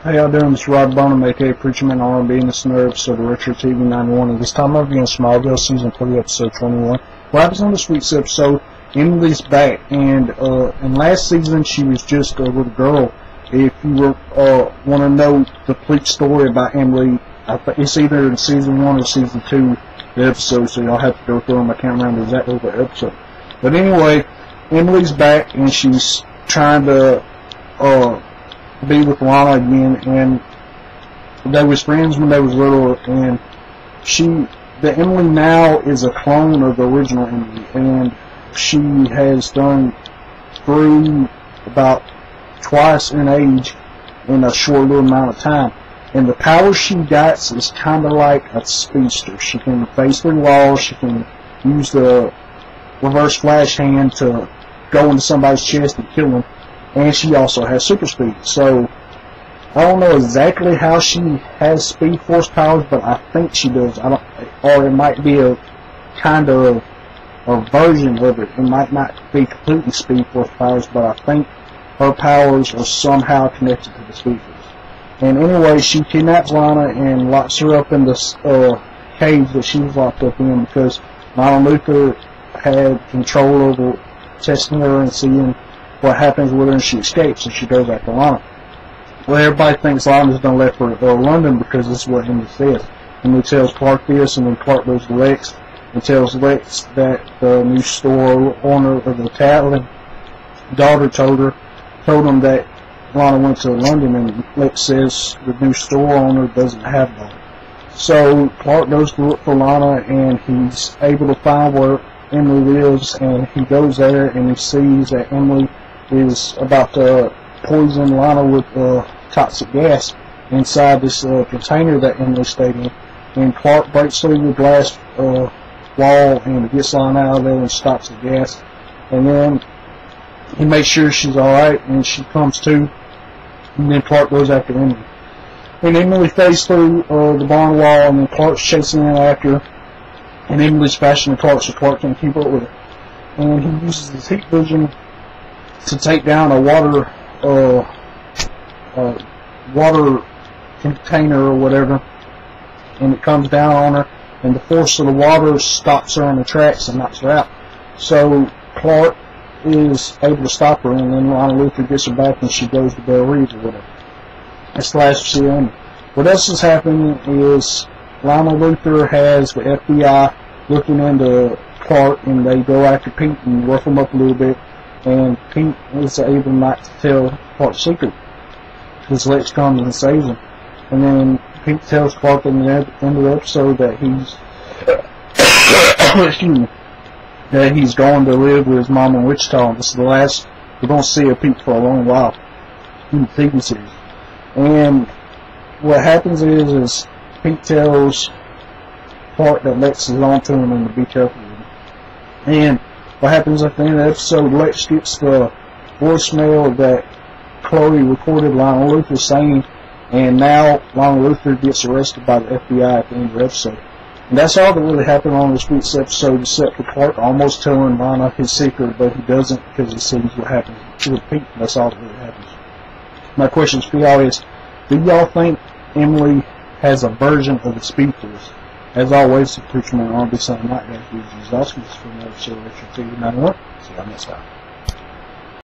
How y'all doing? This is Rod Bonham, aka Preacher Man R&B, in this another episode of Retro TV 91. And this time I'm reviewing Smallville Season 3, Episode 21. What happens on this week's episode, Emily's back, and in last season she was just a little girl. If you want to know the complete story about Emily, it's either in Season 1 or Season 2, the episode, so y'all have to go through them. I can't remember exactly the episode. But anyway, Emily's back, and she's trying to be with Lana again, and they was friends when they was little, and the Emily now is a clone of the original Emily, and she has done through about twice in age in a short little amount of time. And the power she gets is kind of like a speedster. She can face through walls, she can use the reverse flash hand to go into somebody's chest and kill them, and she also has super speed. So I don't know exactly how she has speed force powers, but I think she does. Or it might be a kind of a version of it. It might not be completely speed force powers, but I think her powers are somehow connected to the speed force. And anyway, she kidnaps Lana and locks her up in this cage that she was locked up in, because Lana Luthor had control over testing her and seeing what happens with her, and she escapes, and she goes after Lana. Well, everybody thinks Lana's done left for London, because this is what Emily says. Emily tells Clark this, and then Clark goes to Lex and tells Lex that the new store owner of the Tatlin daughter told him that Lana went to London, and Lex says the new store owner doesn't have one. So Clark goes to look for Lana, and he's able to find where Emily lives, and he goes there, and he sees that Emily is about to poison Lana with toxic gas inside this container that Emily stayed in. And Clark breaks through the glass wall and gets Lana out of there and stops the gas. And then he makes sure she's alright, and she comes to, and then Clark goes after Emily. And Emily fades through the barn wall, and then Clark's chasing in after her, and Emily's faster than Clark, so Clark can't keep up with her. And he uses his heat vision to take down a water container or whatever, and it comes down on her, and the force of the water stops her in the tracks and knocks her out. So Clark is able to stop her, and then Lana Luthor gets her back, and she goes to Belle Reeve or whatever. That's the last we see of Emily. What else is happening is Lana Luthor has the FBI looking into Clark, and they go after Pete and rough him up a little bit, and Pete is able not to tell Clark's secret, because Lex comes and saves him. And then Pete tells Clark in the end of the episode that he's that he's going to live with his mom in Wichita. This is the last we're going to see of Pete for a long while in the TV series. And what happens is Pete tells Clark that Lex is on to him and to be careful with him. And what happens at the end of the episode, Lex gets the voicemail that Chloe recorded Lana Luthor saying, and now Lana Luthor gets arrested by the FBI at the end of the episode. And that's all that really happened on this week's episode, except for Clark almost telling Lana his secret, but he doesn't, because he sees what happens with Pete. That's all that really happens. My questions for y'all is, do y'all think Emily has a version of the Speed Force? As always, the Preacher Man R&B signing out, guys. This is from the episode of Retro TV 91. See y'all next time.